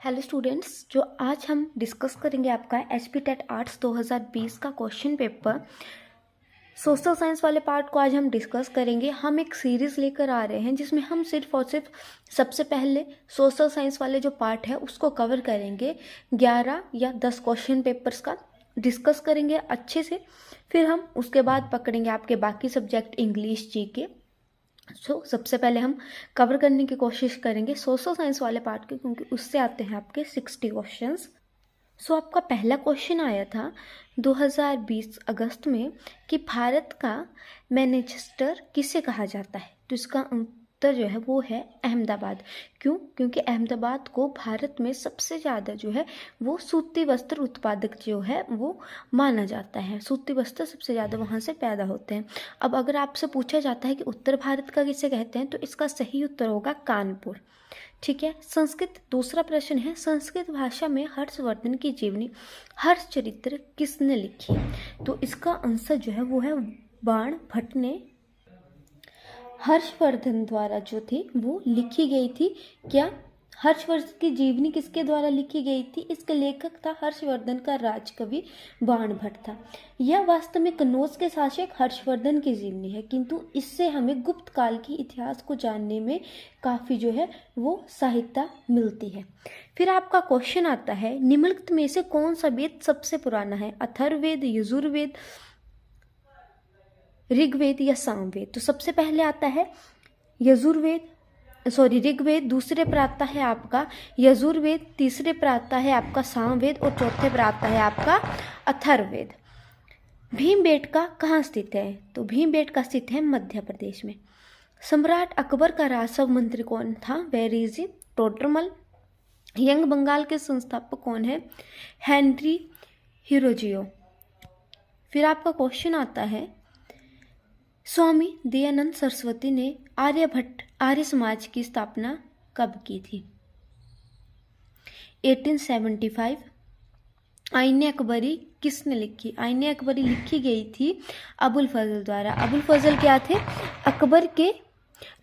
Hello students, जो आज हम डिस्कस करेंगे आपका एचपी टेट आर्ट्स 2020 का क्वेश्चन पेपर सोशल साइंस वाले पार्ट को आज हम डिस्कस करेंगे। हम एक सीरीज़ लेकर आ रहे हैं जिसमें हम सिर्फ और सिर्फ सबसे पहले सोशल साइंस वाले जो पार्ट है उसको कवर करेंगे। 11 या 10 क्वेश्चन पेपर्स का डिस्कस करेंगे अच्छे से। फिर हम उसके बाद पकड़ेंगे आपके बाकी सब्जेक्ट इंग्लिश, जीके। सबसे पहले हम कवर करने की कोशिश करेंगे सोशल साइंस वाले पार्ट के, क्योंकि उससे आते हैं आपके 60 क्वेश्चंस। आपका पहला क्वेश्चन आया था 2020 अगस्त में कि भारत का मैनचेस्टर किसे कहा जाता है। तो इसका उत्तर जो है वो है अहमदाबाद। क्यों? क्योंकि अहमदाबाद को भारत में सबसे ज़्यादा जो है वो सूती वस्त्र उत्पादक जो है वो माना जाता है। सूती वस्त्र सबसे ज़्यादा वहाँ से पैदा होते हैं। अब अगर आपसे पूछा जाता है कि उत्तर भारत का किसे कहते हैं, तो इसका सही उत्तर होगा कानपुर। ठीक है। संस्कृत दूसरा प्रश्न है, संस्कृत भाषा में हर्षवर्धन की जीवनी हर्ष चरित्र किसने लिखी। तो इसका आंसर जो है वो है बाण भट्ट ने हर्षवर्धन द्वारा जो थी वो लिखी गई थी। क्या हर्षवर्धन की जीवनी किसके द्वारा लिखी गई थी? इसका लेखक था हर्षवर्धन का राजकवि बाण भट्ट था। यह वास्तव में कन्नौज के शासक हर्षवर्धन की जीवनी है, किंतु इससे हमें गुप्त काल की इतिहास को जानने में काफ़ी जो है वो सहायता मिलती है। फिर आपका क्वेश्चन आता है, निम्नलिखित में से कौन सा वेद सबसे पुराना है? अथर्ववेद, यजुर्वेद, ऋग्वेद या सामवेद? तो सबसे पहले आता है ऋग्वेद, दूसरे पर आता है आपका यजुर्वेद, तीसरे पर आता है आपका सामवेद और चौथे पर आता है आपका अथर्ववेद। भीमबेटका कहाँ स्थित है? तो भीमबेटका स्थित है मध्य प्रदेश में। सम्राट अकबर का राजस्व मंत्री कौन था? वेरिजी टोडरमल। यंग बंगाल के संस्थापक कौन है? हेनरी हिरोजियो। फिर आपका क्वेश्चन आता है, स्वामी दयानंद सरस्वती ने आर्य समाज की स्थापना कब की थी? 1875। आईने अकबरी किसने लिखी? आईने अकबरी लिखी गई थी अबुल फजल द्वारा। अबुल फजल क्या थे? अकबर के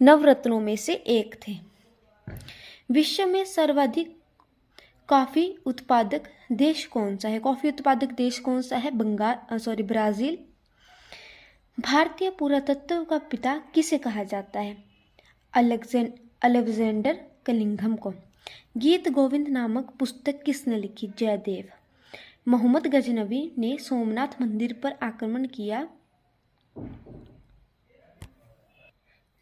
नवरत्नों में से एक थे। विश्व में सर्वाधिक कॉफी उत्पादक देश कौन सा है? कॉफी उत्पादक देश कौन सा है? ब्राजील। भारतीय पुरातत्व का पिता किसे कहा जाता है? अलेक्जेंडर कलिंघम को। गीत गोविंद नामक पुस्तक किसने लिखी? जयदेव। मोहम्मद गजनवी ने सोमनाथ मंदिर पर आक्रमण किया।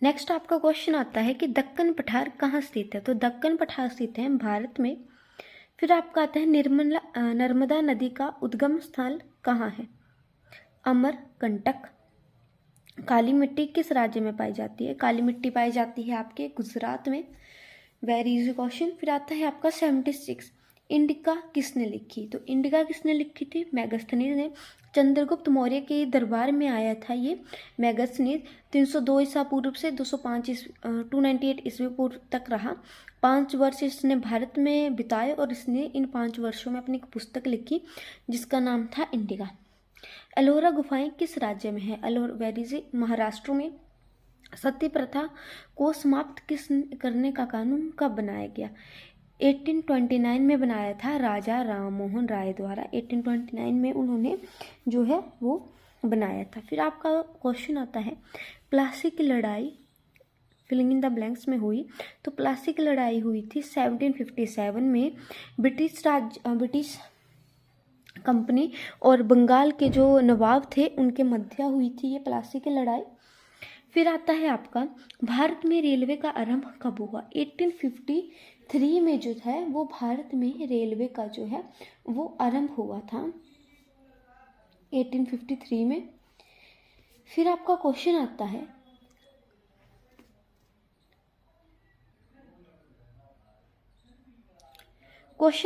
नेक्स्ट आपका क्वेश्चन आता है कि दक्कन पठार कहाँ स्थित है? तो दक्कन पठार स्थित है भारत में। फिर आपका आता है नर्मदा नदी का उद्गम स्थल कहाँ है? अमरकंटक। काली मिट्टी किस राज्य में पाई जाती है? काली मिट्टी पाई जाती है आपके गुजरात में। Very easy question. फिर आता है आपका 76, इंडिका किसने लिखी? तो इंडिका किसने लिखी थी? मेगास्थनीज ने। चंद्रगुप्त मौर्य के दरबार में आया था ये मेगास्थनीज। 302 ईसा पूर्व से 298 ईस्वी पूर्व तक रहा। 5 वर्ष इसने भारत में बिताए और इसने इन 5 वर्षों में अपनी एक पुस्तक लिखी जिसका नाम था इंडिका। एलोरा गुफाएं किस राज्य में है? वेरीजी महाराष्ट्र में। सती प्रथा को समाप्त करने का कानून कब बनाया गया? 1829 में बनाया था राजा राम मोहन राय द्वारा। 1829 में उन्होंने जो है वो बनाया था। फिर आपका क्वेश्चन आता है, प्लासी की लड़ाई फिलिंग इन द ब्लैंक्स में हुई। तो प्लासी की लड़ाई हुई थी 1757 में। ब्रिटिश कंपनी और बंगाल के जो नवाब थे उनके मध्य हुई थी ये प्लासी की लड़ाई। फिर आता है आपका, भारत में रेलवे का आरंभ कब हुआ? 1853 में जो है वो भारत में रेलवे का जो है वो आरंभ हुआ था 1853 में। फिर आपका क्वेश्चन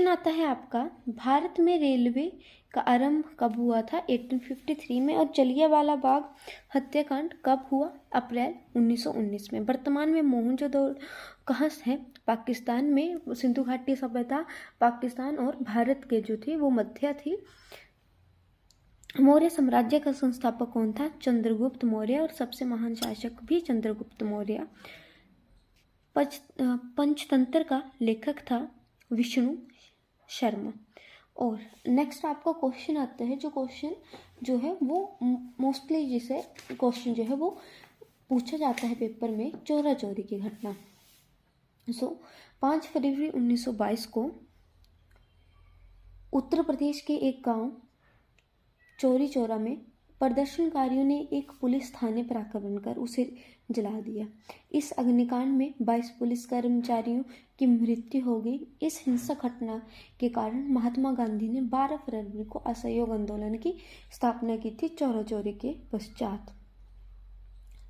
आता है, आपका भारत में रेलवे का आरंभ कब हुआ था? 1853 में। और जलियांवाला बाग हत्याकांड कब हुआ? अप्रैल 1919 में। वर्तमान में मोहनजोदड़ो कहाँ है? पाकिस्तान में। सिंधु घाटी सभ्यता पाकिस्तान और भारत के जो थी वो मध्य थी। मौर्य साम्राज्य का संस्थापक कौन था? चंद्रगुप्त मौर्य। और सबसे महान शासक भी चंद्रगुप्त मौर्य। पंचतंत्र का लेखक था विष्णु शर्मा। और नेक्स्ट आपका क्वेश्चन आता है, जो क्वेश्चन जो है वो मोस्टली जिसे क्वेश्चन जो है वो पूछा जाता है पेपर में, चोरा चोरी की घटना। 5 फरवरी 1922 को उत्तर प्रदेश के एक गांव चौरी चौरा में प्रदर्शनकारियों ने एक पुलिस थाने पर आक्रमण कर उसे जला दिया। इस अग्निकांड में 22 पुलिस कर्मचारियों की मृत्यु हो गई। इस हिंसक घटना के कारण महात्मा गांधी ने 12 फरवरी को असहयोग आंदोलन की स्थापना की थी चौरा चौरी के पश्चात।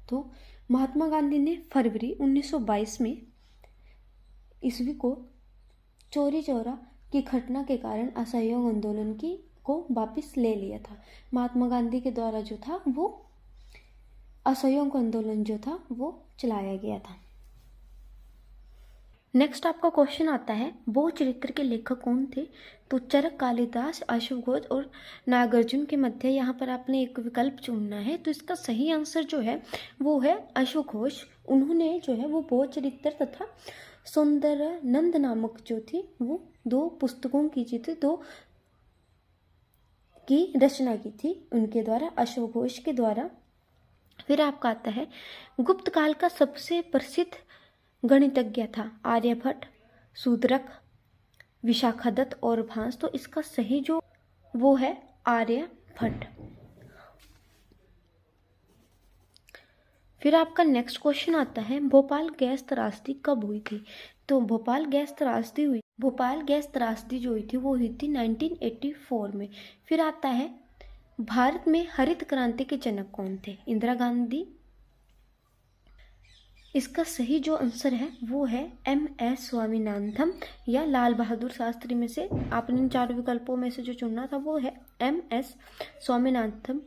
तो महात्मा गांधी ने फरवरी 1922 में ईस्वी को चौरी चौरा की घटना के कारण असहयोग आंदोलन को वापस ले लिया था। महात्मा गांधी के द्वारा जो था वो असहयोग आंदोलन जो था वो चलाया गया था। नेक्स्ट आपका क्वेश्चन आता है, बहु चरित्र के लेखक कौन थे? तो चरक, कालिदास, अशोक घोष और नागार्जुन के मध्य यहाँ पर आपने एक विकल्प चुनना है। तो इसका सही आंसर जो है वो है अशोक घोष। उन्होंने जो है वो बहु चरित्र तथा सुंदरानंद नामक जो थी वो 2 पुस्तकों की की रचना की थी उनके द्वारा, अशोक घोष के द्वारा। फिर आपका आता है, गुप्त काल का सबसे प्रसिद्ध गणितज्ञ था आर्यभट्ट, शूद्रक, विशाखादत्त और भांस। तो इसका सही जो वो है आर्यभट्ट। फिर आपका नेक्स्ट क्वेश्चन आता है, भोपाल गैस त्रासदी कब हुई थी? तो भोपाल गैस त्रासदी जो हुई थी वो हुई थी 1984 में। फिर आता है, भारत में हरित क्रांति के जनक कौन थे? इंदिरा गांधी। इसका सही जो आंसर है वो है MS स्वामीनाथन या लाल बहादुर शास्त्री। में से आपने इन 4 विकल्पों में से जो चुनना था वो है MS स्वामीनाथन।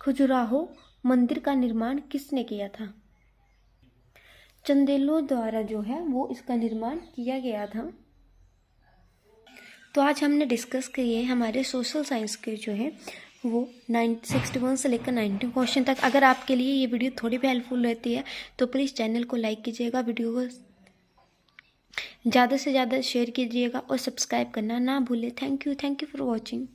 खजुराहो मंदिर का निर्माण किसने किया था? चंदेलों द्वारा जो है वो इसका निर्माण किया गया था। तो आज हमने डिस्कस किए हमारे सोशल साइंस के जो है वो 61 से लेकर 90 क्वेश्चन तक। अगर आपके लिए ये वीडियो थोड़ी भी हेल्पफुल रहती है तो प्लीज़ चैनल को लाइक कीजिएगा, वीडियो को ज़्यादा से ज़्यादा शेयर कीजिएगा और सब्सक्राइब करना ना भूलें। Thank you for watching.